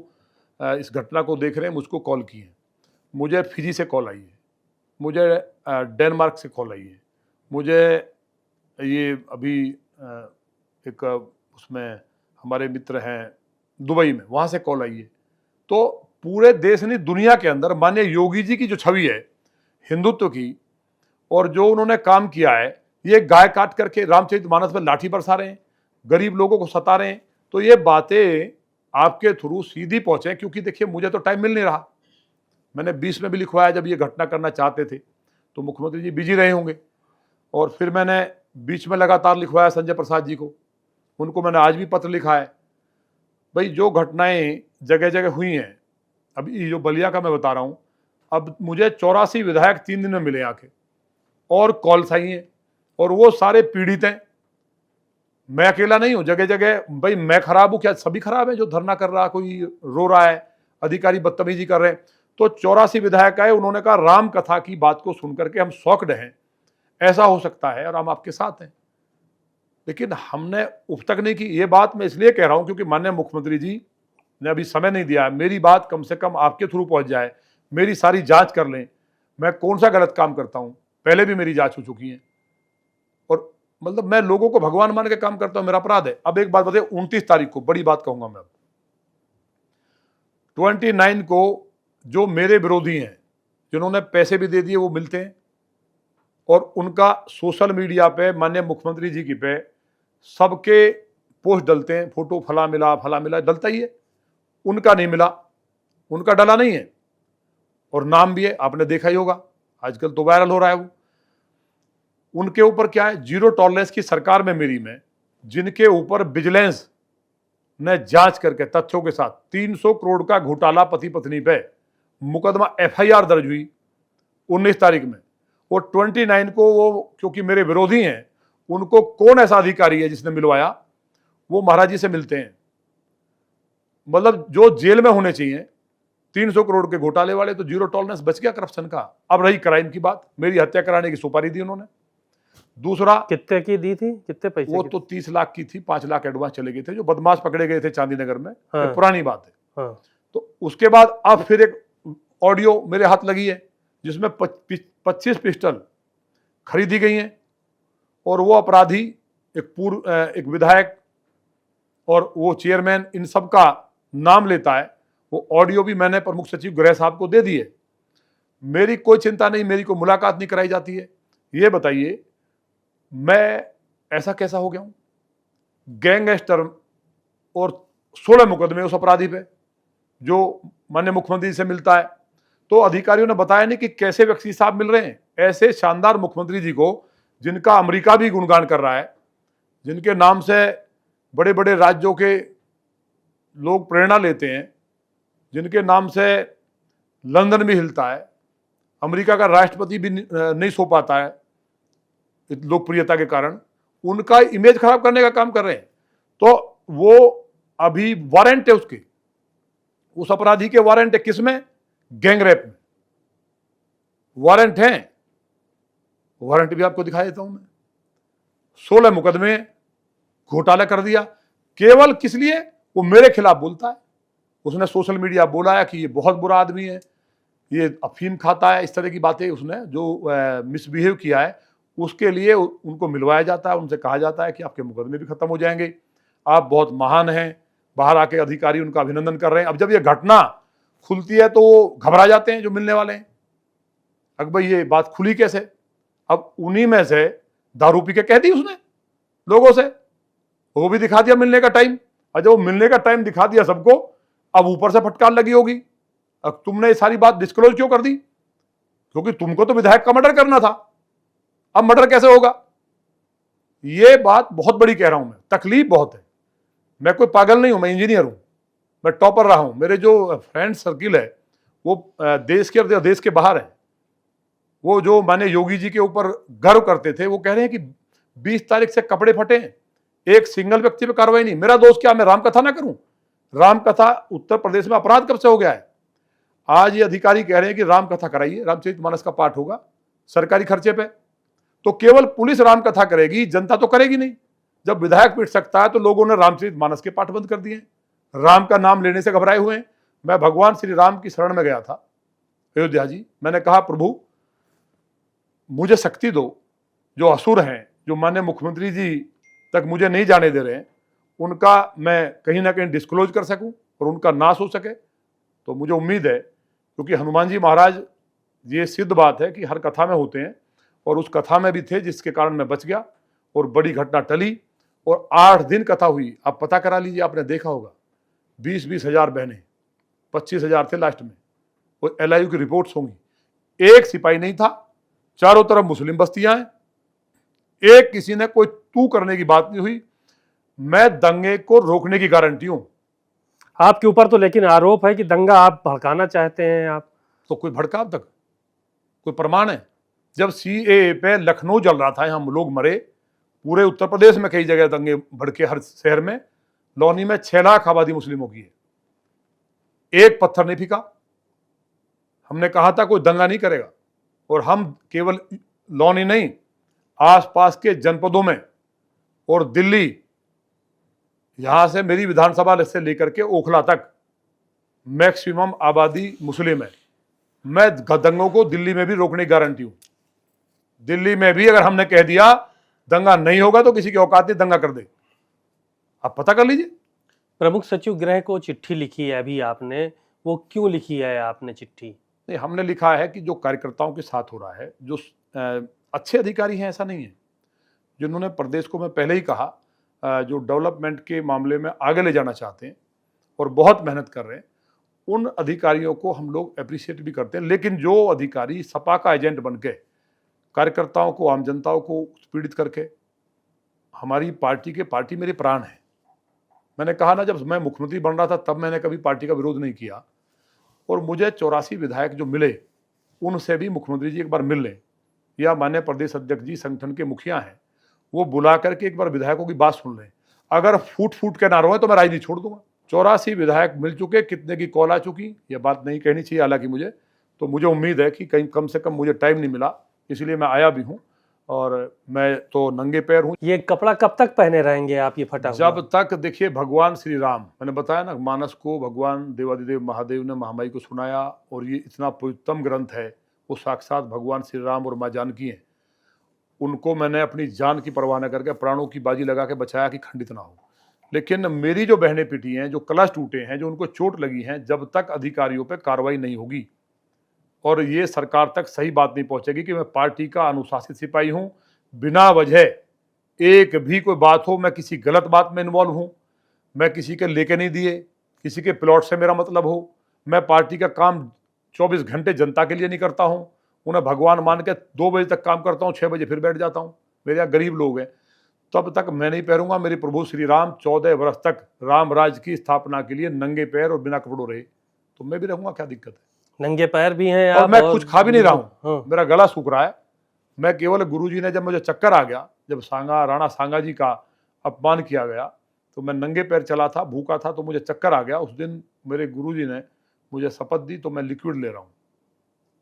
इस घटना को देख रहे हैं, मुझको कॉल किए, मुझे फिजी से कॉल आई है, मुझे डेनमार्क से कॉल आई है, मुझे ये अभी एक उसमें हमारे मित्र हैं दुबई में, वहाँ से कॉल आई है। तो पूरे देश नहीं दुनिया के अंदर माननीय योगी जी की जो छवि है हिंदुत्व की, और जो उन्होंने काम किया है, ये गाय काट करके रामचरितमानस में लाठी बरसा रहे हैं, गरीब लोगों को सता रहे हैं, तो ये बातें आपके थ्रू सीधी पहुंचे। क्योंकि देखिए, मुझे तो टाइम मिल नहीं रहा, मैंने 20 में भी लिखवाया, जब ये घटना करना चाहते थे तो मुख्यमंत्री जी बिजी रहे होंगे, और फिर मैंने बीच में लगातार लिखवाया संजय प्रसाद जी को, उनको मैंने आज भी पत्र लिखा है। भाई जो घटनाएं जगह जगह हुई हैं, अब ये जो बलिया का मैं बता रहा हूँ, अब मुझे 84 विधायक 3 दिन में मिले आके, और कॉल्स आई हैं, और वो सारे पीड़ित हैं, मैं अकेला नहीं हूं। जगह जगह भाई मैं खराब हूं क्या, सभी खराब है, जो धरना कर रहा, कोई रो रहा है, अधिकारी बदतमीजी कर रहे हैं। तो 84 विधायक आए, उन्होंने कहा राम कथा की बात को सुनकर के हम शॉक्ड हैं, ऐसा हो सकता है और हम आपके साथ हैं। लेकिन हमने उफ तक नहीं की। ये बात मैं इसलिए कह रहा हूं क्योंकि माननीय मुख्यमंत्री जी ने अभी समय नहीं दिया है, मेरी बात कम से कम आपके थ्रू पहुंच जाए, मेरी सारी जांच कर लें, मैं कौन सा गलत काम करता हूं, पहले भी मेरी जांच हो चुकी है, और मतलब मैं लोगों को भगवान मान के काम करता हूं, मेरा अपराध है। अब एक बात बताइए, 29 तारीख को बड़ी बात कहूंगा मैं, 29 को जो मेरे विरोधी हैं, जिन्होंने पैसे भी दे दिए, वो मिलते हैं, और उनका सोशल मीडिया पे माननीय मुख्यमंत्री जी की पे सबके पोस्ट डलते हैं, फोटो फला मिला डलता ही है, उनका नहीं मिला, उनका डला नहीं है, और नाम भी है, आपने देखा ही होगा, आजकल तो वायरल हो रहा है वो। उनके ऊपर क्या है, जीरो टॉलरेंस की सरकार में मेरी में, जिनके ऊपर विजिलेंस ने जांच करके तथ्यों के साथ 300 करोड़ का घोटाला पति पत्नी पे मुकदमा FIR दर्ज हुई 19 तारीख में, और 29 को वो क्योंकि मेरे विरोधी हैं, उनको कौन ऐसा अधिकारी है जिसने मिलवाया, वो महाराज जी से मिलते हैं। मतलब जो जेल में होने चाहिए 300 करोड़ के घोटाले वाले, तो जीरो टॉलरेंस बच गया करप्शन का। अब रही क्राइम की बात, मेरी हत्या कराने की सुपारी दी उन्होंने। दूसरा, कितने की दी थी, कितने पैसे वो की? तो 30 लाख की थी, 5 लाख एडवांस चले गए थे, जो बदमाश पकड़े गए थे चांदीनगर में। हाँ। पुरानी बात है। हाँ। तो उसके बाद अब फिर एक ऑडियो मेरे हाथ लगी है, जिसमें 25 पिस्टल खरीदी गई हैं, और वो अपराधी एक विधायक और वो चेयरमैन, इन सब का नाम लेता है। वो ऑडियो भी मैंने प्रमुख सचिव गृह साहब को दे दी है। मेरी कोई चिंता नहीं, मेरी कोई मुलाकात नहीं कराई जाती है। ये बताइए मैं ऐसा कैसा हो गया हूं? गैंगस्टर और 16 मुकदमे उस अपराधी पे जो माननीय मुख्यमंत्री से मिलता है। तो अधिकारियों ने बताया नहीं कि कैसे व्यक्ति साहब मिल रहे हैं ऐसे शानदार मुख्यमंत्री जी को, जिनका अमेरिका भी गुणगान कर रहा है, जिनके नाम से बड़े बड़े राज्यों के लोग प्रेरणा लेते हैं, जिनके नाम से लंदन भी हिलता है, अमेरिका का राष्ट्रपति भी नहीं सो पाता है लोकप्रियता के कारण। उनका इमेज खराब करने का काम कर रहे हैं। तो वो अभी वारंट है उसके, उस अपराधी के वारंट है किसमें? गैंगरेप में वारंट है। वारंट भी आपको दिखा देता हूं मैं। 16 मुकदमे, घोटाला कर दिया। केवल किस लिए? वो मेरे खिलाफ बोलता है। उसने सोशल मीडिया बोला है कि ये बहुत बुरा आदमी है, ये अफीम खाता है, इस तरह की बातें उसने जो मिसबिहेव किया है, उसके लिए उनको मिलवाया जाता है। उनसे कहा जाता है कि आपके मुकदमे भी खत्म हो जाएंगे, आप बहुत महान हैं। बाहर आके अधिकारी उनका अभिनंदन कर रहे हैं। अब जब ये घटना खुलती है तो वो घबरा जाते हैं जो मिलने वाले हैं। अब भाई ये बात खुली कैसे? अब उन्हीं में से दारू पी के कह दी उसने लोगों से, वो भी दिखा दिया मिलने का टाइम। और जब वो मिलने का टाइम दिखा दिया सबको, अब ऊपर से फटकार लगी होगी, अब तुमने ये सारी बात डिस्क्लोज क्यों कर दी? क्योंकि तुमको तो विधायक का मर्डर करना था, अब मर्डर कैसे होगा? ये बात बहुत बड़ी कह रहा हूं मैं, तकलीफ बहुत है। मैं कोई पागल नहीं हूं, मैं इंजीनियर हूं, मैं टॉपर रहा हूं। मेरे जो फ्रेंड सर्किल है वो देश के और देश के बाहर है। वो जो माने योगी जी के ऊपर गर्व करते थे, वो कह रहे हैं कि 20 तारीख से कपड़े फटे हैं, एक सिंगल व्यक्ति पे कार्रवाई नहीं। मेरा दोस्त क्या, मैं रामकथा ना करूं? रामकथा उत्तर प्रदेश में अपराध कब से हो गया है? आज ये अधिकारी कह रहे हैं कि रामकथा कराइए, रामचरितमानस का पाठ होगा सरकारी खर्चे पे। तो केवल पुलिस रामकथा करेगी, जनता तो करेगी नहीं। जब विधायक पिट सकता है तो लोगों ने रामचरितमानस के पाठ बंद कर दिए। राम का नाम लेने से घबराए हुए हैं। मैं भगवान श्री राम की शरण में गया था अयोध्या जी। मैंने कहा प्रभु मुझे शक्ति दो, जो असुर हैं, जो माननीय मुख्यमंत्री जी तक मुझे नहीं जाने दे रहे हैं, उनका मैं कहीं ना कहीं डिस्क्लोज कर सकूं और उनका नाश हो सके। तो मुझे उम्मीद है, क्योंकि हनुमान जी महाराज, ये सिद्ध बात है कि हर कथा में होते हैं, और उस कथा में भी थे, जिसके कारण मैं बच गया और बड़ी घटना टली। और 8 दिन कथा हुई। आप पता करा लीजिए, आपने देखा होगा 20-20 हजार बहनें, 25 हजार थे लास्ट में। वो LIU की रिपोर्ट्स होंगी। एक सिपाही नहीं था, चारों तरफ मुस्लिम बस्तियां हैं, एक किसी ने कोई तू करने की बात नहीं हुई। मैं दंगे को रोकने की गारंटी हूं। आपके ऊपर तो लेकिन आरोप है कि दंगा आप भड़काना चाहते हैं। आप तो कोई भड़का अब तक? कोई प्रमाण है? जब CAA पे लखनऊ जल रहा था, हम लोग मरे, पूरे उत्तर प्रदेश में कई जगह दंगे भड़के, हर शहर में। लौनी में 6 लाख आबादी मुस्लिमों की है, एक पत्थर नहीं फेंका। हमने कहा था कोई दंगा नहीं करेगा, और हम केवल लौनी नहीं, आसपास के जनपदों में और दिल्ली, यहां से मेरी विधानसभा से लेकर के ओखला तक मैक्सिमम आबादी मुस्लिम है। मैं दंगों को दिल्ली में भी रोकने की गारंटी हूं। दिल्ली में भी अगर हमने कह दिया दंगा नहीं होगा तो किसी की औकात नहीं दंगा कर दे। आप पता कर लीजिए। प्रमुख सचिव गृह को चिट्ठी लिखी है अभी आपने, वो क्यों लिखी है आपने चिट्ठी? नहीं, हमने लिखा है कि जो कार्यकर्ताओं के साथ हो रहा है, जो अच्छे अधिकारी हैं, ऐसा नहीं है, जिन्होंने प्रदेश को, मैं पहले ही कहा, जो डेवलपमेंट के मामले में आगे ले जाना चाहते हैं और बहुत मेहनत कर रहे हैं, उन अधिकारियों को हम लोग अप्रिशिएट भी करते हैं। लेकिन जो अधिकारी सपा का एजेंट बन के कार्यकर्ताओं को, आम जनताओं को पीड़ित करके, हमारी पार्टी मेरे प्राण है। मैंने कहा ना, जब मैं मुख्यमंत्री बन रहा था तब मैंने कभी पार्टी का विरोध नहीं किया, और मुझे 84 विधायक जो मिले, उनसे भी मुख्यमंत्री जी एक बार मिल लें, या माननीय प्रदेश अध्यक्ष जी संगठन के मुखिया हैं, वो बुला करके एक बार विधायकों की बात सुन लें। अगर फूट के ना रोए तो मैं राजनीति छोड़ दूंगा। 84 विधायक मिल चुके, कितने की कॉल आ चुकी, ये बात नहीं कहनी चाहिए हालांकि मुझे उम्मीद है कि कहीं कम से कम मुझे टाइम नहीं मिला, इसलिए मैं आया भी हूँ, और मैं तो नंगे पैर हूँ। ये कपड़ा कब तक पहने रहेंगे आप, ये फटा हुआ? जब तक, देखिए, भगवान श्री राम, मैंने बताया ना, मानस को भगवान देवादिदेव महादेव ने महामाई को सुनाया, और ये इतना पुरुषोत्तम ग्रंथ है, वो साक्षात भगवान श्री राम और माँ जानकी हैं। उनको मैंने अपनी जान की परवाह न करके प्राणों की बाजी लगा के बचाया कि खंडित ना हो। लेकिन मेरी जो बहनें पिटी हैं, जो कलश टूटे हैं, जो उनको चोट लगी हैं, जब तक अधिकारियों पे कार्रवाई नहीं होगी और ये सरकार तक सही बात नहीं पहुंचेगी कि मैं पार्टी का अनुशासित सिपाही हूं, बिना वजह एक भी कोई बात हो, मैं किसी गलत बात में इन्वॉल्व हूं, मैं किसी के लेके नहीं दिए, किसी के प्लॉट से मेरा मतलब हो, मैं पार्टी का काम 24 घंटे जनता के लिए नहीं करता हूं, उन्हें भगवान मान के 2 बजे तक काम करता हूं, 6 बजे फिर बैठ जाता हूं, मेरे यहाँ गरीब लोग हैं, तब तक मैं नहीं पैरूंगा। मेरे प्रभु श्री राम 14 वर्ष तक राम राज की स्थापना के लिए नंगे पैर और बिना कपड़ों रहे, तो मैं भी रहूंगा, क्या दिक्कत है। नंगे पैर भी हैं और आप, मैं कुछ खा भी नहीं रहा हूँ, हाँ। मेरा गला सूख रहा है। मैं केवल गुरुजी ने, जब मुझे चक्कर आ गया, जब राणा सांगा जी का अपमान किया गया, तो मैं नंगे पैर चला था, भूखा था, तो मुझे चक्कर आ गया। उस दिन मेरे गुरुजी ने मुझे शपथ दी, तो मैं लिक्विड ले रहा हूँ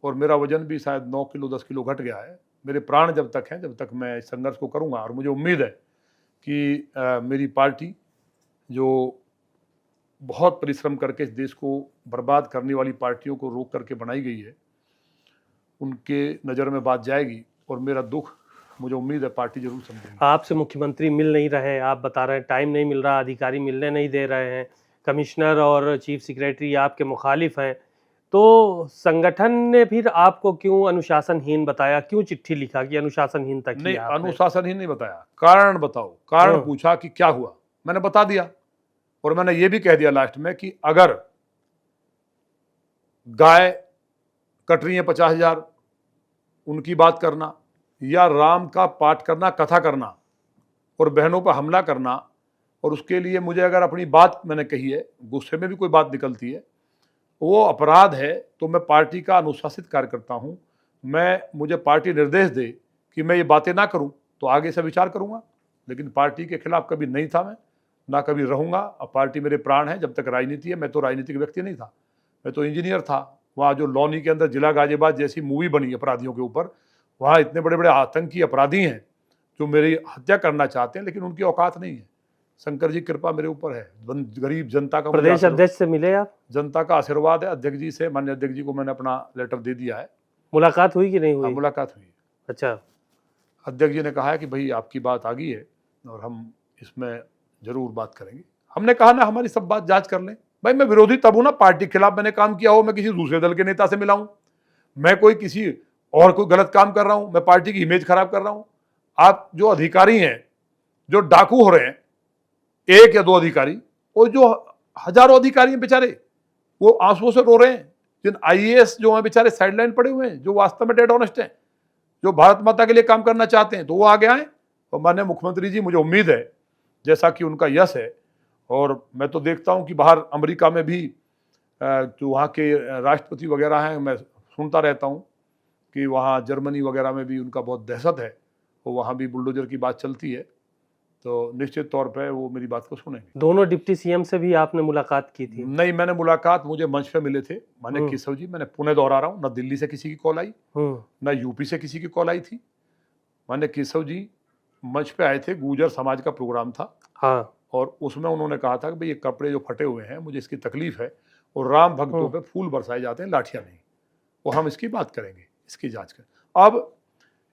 और मेरा वजन भी शायद 9 किलो 10 किलो घट गया है। मेरे प्राण जब तक हैं, जब तक मैं इस संघर्ष को करूँगा। और मुझे उम्मीद है कि मेरी पार्टी, जो बहुत परिश्रम करके इस देश को बर्बाद करने वाली पार्टियों को रोक करके बनाई गई है, उनके नज़र में बात जाएगी और मेरा दुख, मुझे उम्मीद है, पार्टी जरूर समझेगी। आपसे मुख्यमंत्री मिल नहीं रहे, आप बता रहे हैं टाइम नहीं मिल रहा, अधिकारी मिलने नहीं दे रहे हैं, कमिश्नर और चीफ सेक्रेटरी आपके मुखालिफ हैं, तो संगठन ने फिर आपको क्यों अनुशासनहीन बताया, क्यों चिट्ठी लिखा कि अनुशासनहीन तक नहीं, अनुशासनहीन नहीं बताया, कारण बताओ। कारण पूछा कि क्या हुआ, मैंने बता दिया। और मैंने ये भी कह दिया लास्ट में कि अगर गाय कट रही है 50,000, उनकी बात करना, या राम का पाठ करना, कथा करना और बहनों पर हमला करना, और उसके लिए मुझे अगर अपनी बात मैंने कही है, गुस्से में भी कोई बात निकलती है, वो अपराध है, तो मैं पार्टी का अनुशासित कार्यकर्ता हूं। मुझे पार्टी निर्देश दे कि मैं ये बातें ना करूं, तो आगे से विचार करूंगा। लेकिन पार्टी के खिलाफ कभी नहीं था मैं, ना कभी रहूंगा। अब पार्टी मेरे प्राण है, जब तक राजनीति है। मैं तो राजनीतिक व्यक्ति नहीं था, मैं तो इंजीनियर था। वहाँ जो लौनी के अंदर जिला गाजियाबाद जैसी मूवी बनी अपराधियों के ऊपर, वहाँ इतने बड़े बड़े आतंकी अपराधी हैं जो मेरी हत्या करना चाहते हैं, लेकिन उनकी औकात नहीं है। शंकर जी कृपा मेरे ऊपर है, गरीब जनता का। प्रदेश अध्यक्ष से मिले आप? जनता का आशीर्वाद है, अध्यक्ष जी से, माननीय अध्यक्ष जी को मैंने अपना लेटर दे दिया है। मुलाकात हुई कि नहीं हुई? मुलाकात हुई। अच्छा। अध्यक्ष जी ने कहा है कि भाई आपकी बात आ गई है और हम इसमें जरूर बात करेंगे। हमने कहा ना, हमारी सब बात जांच कर लें। भाई मैं विरोधी तब हूं ना, पार्टी के खिलाफ मैंने काम किया हो, मैं किसी दूसरे दल के नेता से मिला हूं, मैं कोई किसी और कोई गलत काम कर रहा हूं, मैं पार्टी की इमेज खराब कर रहा हूं। आप जो अधिकारी हैं, जो डाकू हो रहे हैं, 1 या 2 अधिकारी, और जो हजारों अधिकारी हैं बेचारे, वो आंसुओं से रो रहे हैं। जिन IAS जो हैं बेचारे साइडलाइन पड़े हुए हैं, जो वास्तव में डेड ऑनेस्ट हैं, जो भारत माता के लिए काम करना चाहते हैं, तो वो आगे आए। और माननीय मुख्यमंत्री जी, मुझे उम्मीद है, जैसा कि उनका यश है, और मैं तो देखता हूं कि बाहर अमेरिका में भी जो वहाँ के राष्ट्रपति वगैरह हैं, मैं सुनता रहता हूं कि वहाँ जर्मनी वगैरह में भी उनका बहुत दहशत है, तो वहाँ भी बुलडोजर की बात चलती है, तो निश्चित तौर पे वो मेरी बात को सुनेंगे। दोनों डिप्टी CM से भी आपने मुलाकात की थी? नहीं, मैंने मुलाकात, मुझे मंच पे मिले थे माननीय केशव जी। मैंने पुणे दोहरा रहा हूँ, ना दिल्ली से किसी की कॉल आई, ना यूपी से किसी की कॉल आई थी। माननीय केशव जी मंच पे आए थे, गुर्जर समाज का प्रोग्राम था। हाँ। और उसमें उन्होंने कहा था कि भाई ये कपड़े जो फटे हुए हैं, मुझे इसकी तकलीफ है, और राम भक्तों पे फूल बरसाए जाते हैं, लाठियां नहीं, और हम इसकी बात करेंगे, इसकी जांच करें। अब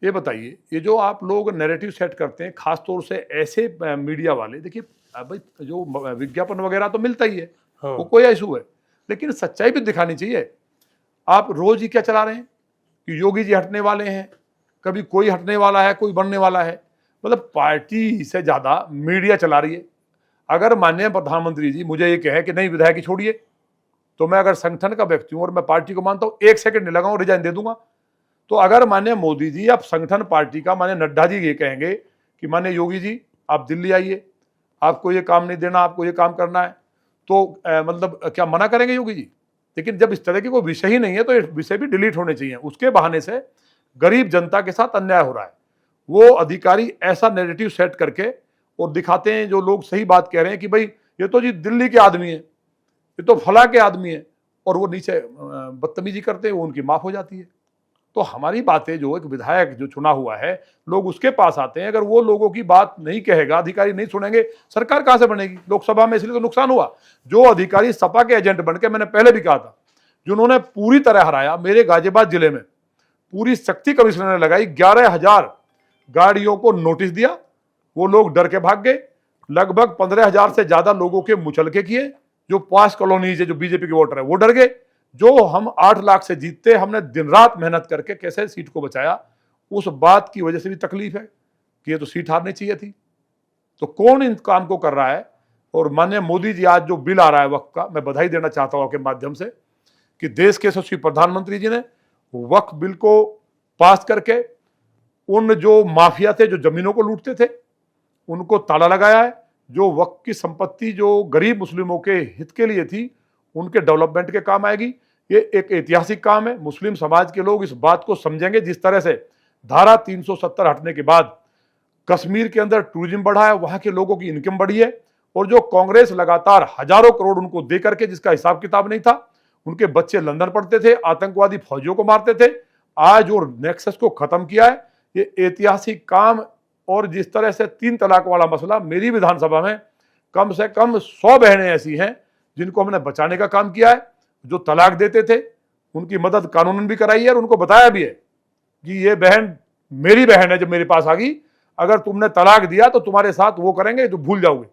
ये बताइए, ये जो आप लोग नैरेटिव सेट करते हैं, खासतौर से ऐसे मीडिया वाले, देखिए भाई जो विज्ञापन वगैरह तो मिलता ही है, वो कोई इशू है, लेकिन सच्चाई भी दिखानी चाहिए। आप रोज ही क्या चला रहे हैं कि योगी जी हटने वाले हैं, कभी कोई हटने वाला है, कोई बनने वाला है, मतलब पार्टी से ज्यादा मीडिया चला रही है। अगर माननीय प्रधानमंत्री जी मुझे ये कहे कि नहीं विधायक ही छोड़िए, तो मैं अगर संगठन का व्यक्ति हूं और मैं पार्टी को मानता हूं, 1 सेकंड नहीं लगाऊं, रिजाइन दे दूंगा। तो अगर माननीय मोदी जी, आप संगठन पार्टी का, माननीय नड्डा जी ये कहेंगे कि माननीय योगी जी आप दिल्ली आइए, आपको ये काम नहीं देना, आपको ये काम करना है, तो मतलब क्या मना करेंगे योगी जी? लेकिन जब इस तरह की कोई विषय ही नहीं है, तो ये विषय भी डिलीट होने चाहिए। उसके बहाने से गरीब जनता के साथ अन्याय हो रहा है। वो अधिकारी ऐसा नैरेटिव सेट करके और दिखाते हैं, जो लोग सही बात कह रहे हैं कि भाई ये तो जी दिल्ली के आदमी है, ये तो फला के आदमी है, और वो नीचे बदतमीजी करते हैं, वो उनकी माफ हो जाती है। तो हमारी बातें, जो एक विधायक जो चुना हुआ है, लोग उसके पास आते हैं, अगर वो लोगों की बात नहीं कहेगा, अधिकारी नहीं सुनेंगे, सरकार कहां से बनेगी? लोकसभा में इसलिए तो नुकसान हुआ। जो अधिकारी सपा के एजेंट बनके, मैंने पहले भी कहा था, जिन्होंने पूरी तरह हराया, मेरे गाजियाबाद जिले में पूरी शक्ति कमिश्नर ने लगाई, 11,000 गाड़ियों को नोटिस दिया, वो लोग डर के भाग गए। लगभग 15,000 से ज्यादा लोगों के मुचलके किए। जो पास कॉलोनीज है, जो बीजेपी के वोटर है, वो डर गए। जो हम 8 लाख से जीतते, हमने दिन रात मेहनत करके कैसे सीट को बचाया, उस बात की वजह से भी तकलीफ है कि ये तो सीट हारनी चाहिए थी। तो कौन इन काम को कर रहा है? और माननीय मोदी जी, आज जो बिल आ रहा है वक्फ का, मैं बधाई देना चाहता हूं आपके माध्यम से कि देश के यशस्वी प्रधानमंत्री जी ने वक्फ बिल को पास करके उन जो माफिया थे, जो जमीनों को लूटते थे, उनको ताला लगाया है। जो वक्फ की संपत्ति जो गरीब मुस्लिमों के हित के लिए थी, उनके डेवलपमेंट के काम आएगी। ये एक ऐतिहासिक काम है। मुस्लिम समाज के लोग इस बात को समझेंगे। जिस तरह से धारा 370 हटने के बाद कश्मीर के अंदर टूरिज्म बढ़ा है, वहां के लोगों की इनकम बढ़ी है, और जो कांग्रेस लगातार हजारों करोड़ उनको दे करके, जिसका हिसाब किताब नहीं था, उनके बच्चे लंदन पढ़ते थे, आतंकवादी फौजियों को मारते थे, आज और नेक्सस को खत्म किया है। ये ऐतिहासिक काम। और जिस तरह से 3 तलाक वाला मसला, मेरी विधानसभा में कम से कम 100 बहनें ऐसी हैं जिनको हमने बचाने का काम किया है। जो तलाक देते थे, उनकी मदद कानूनन भी कराई है, और उनको बताया भी है कि ये बहन मेरी बहन है, जब मेरे पास आ गई, अगर तुमने तलाक दिया तो तुम्हारे साथ वो करेंगे जो भूल जाओगे।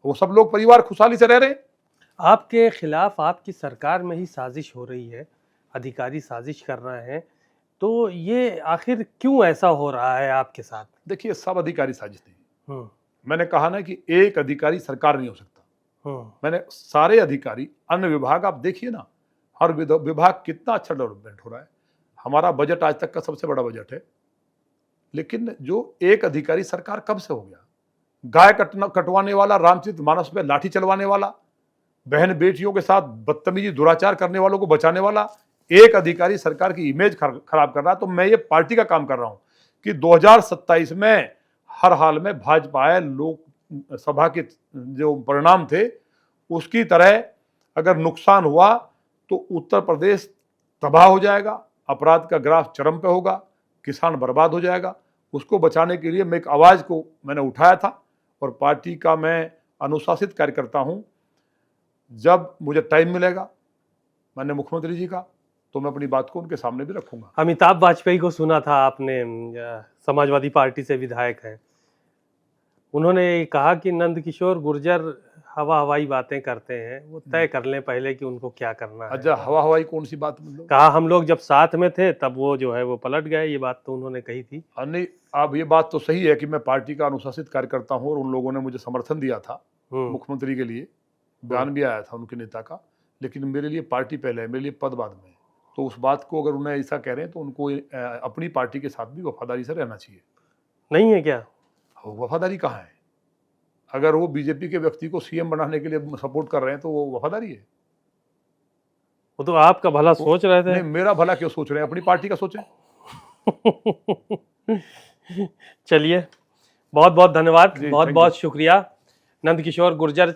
वो सब लोग परिवार खुशहाली से रह रहे हैं। आपके खिलाफ आपकी सरकार में ही साजिश हो रही है, अधिकारी साजिश कर रहे हैं, तो ये आखिर क्यों ऐसा हो रहा है आपके साथ? देखिए, सब अधिकारी साजिश नहीं। मैंने कहा ना कि एक अधिकारी सरकार नहीं हो सकता। मैंने सारे अधिकारी, अन्य विभाग, आप देखिए ना, हर विभाग कितना अच्छा डेवलपमेंट हो रहा है। हमारा बजट आज तक का सबसे बड़ा बजट है। लेकिन जो एक अधिकारी सरकार कब से हो गया? गाय कटवाने वाला, रामचरित मानस में लाठी चलवाने वाला, बहन बेटियों के साथ बदतमीजी दुराचार करने वालों को बचाने वाला एक अधिकारी सरकार की इमेज खराब कर रहा है। तो मैं ये पार्टी का काम कर रहा हूं कि 2027 में हर हाल में भाजपा आए, लोक सभा के जो परिणाम थे उसकी तरह अगर नुकसान हुआ तो उत्तर प्रदेश तबाह हो जाएगा, अपराध का ग्राफ चरम पे होगा, किसान बर्बाद हो जाएगा। उसको बचाने के लिए मैं एक आवाज को मैंने उठाया था, और पार्टी का मैं अनुशासित कार्यकर्ता हूं। जब मुझे टाइम मिलेगा माननीय मुख्यमंत्री जी का, तो मैं अपनी बात को उनके सामने भी रखूंगा। अमिताभ वाजपेयी को सुना था आपने, समाजवादी पार्टी से विधायक हैं, उन्होंने कहा कि नंदकिशोर गुर्जर हवाई बातें करते हैं, वो तय कर लें पहले कि उनको क्या करना है। अच्छा, हवाई कौन सी बात? मतलब कहा हम लोग जब साथ में थे तब वो जो है वो पलट गए, ये बात तो उन्होंने कही थी। नहीं, अब ये बात तो सही है कि मैं पार्टी का अनुशासित कार्यकर्ता हूं, और उन लोगों ने मुझे समर्थन दिया था मुख्यमंत्री के लिए, बयान भी आया था उनके नेता का। लेकिन मेरे लिए पार्टी पहले है, मेरे लिए पद बाद में। तो उस बात को अगर उन्हें ऐसा कह रहे हैं तो उनको अपनी पार्टी के साथ भी वफादारी से रहना चाहिए। नहीं है क्या? वफादारी कहाँ है? अगर वो बीजेपी के व्यक्ति को सीएम बनाने के लिए सपोर्ट कर रहे हैं तो वो वफादारी है। वो तो आपका भला सोच रहे थे। नहीं, मेरा भला क्यों सोच रहे हैं? अपनी पार्टी का सोचें। चलिए, बहुत बहुत धन्यवाद, बहुत बहुत शुक्रिया। नंदकिशोर गुर्जर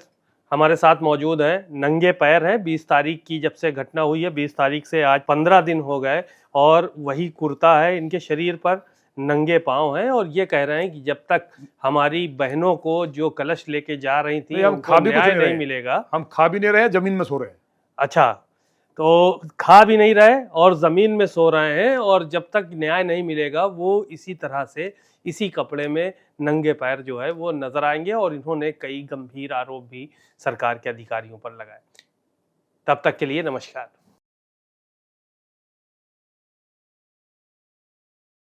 हमारे साथ मौजूद हैं, नंगे पैर हैं। 20 तारीख की जब से घटना हुई है, 20 तारीख से आज 15 दिन हो गए, और वही कुर्ता है इनके शरीर पर, नंगे पांव हैं, और ये कह रहे हैं कि जब तक हमारी बहनों को जो कलश लेके जा रही थी हम खा भी न्याय नहीं मिलेगा। हम खा भी नहीं रहे हैं, जमीन में सो रहे हैं। अच्छा, तो खा भी नहीं रहे और जमीन में सो रहे हैं, और जब तक न्याय नहीं मिलेगा वो इसी तरह से, इसी कपड़े में नंगे पैर जो है वो नजर आएंगे। और इन्होंने कई गंभीर आरोप भी सरकार के अधिकारियों पर लगाए। तब तक के लिए नमस्कार।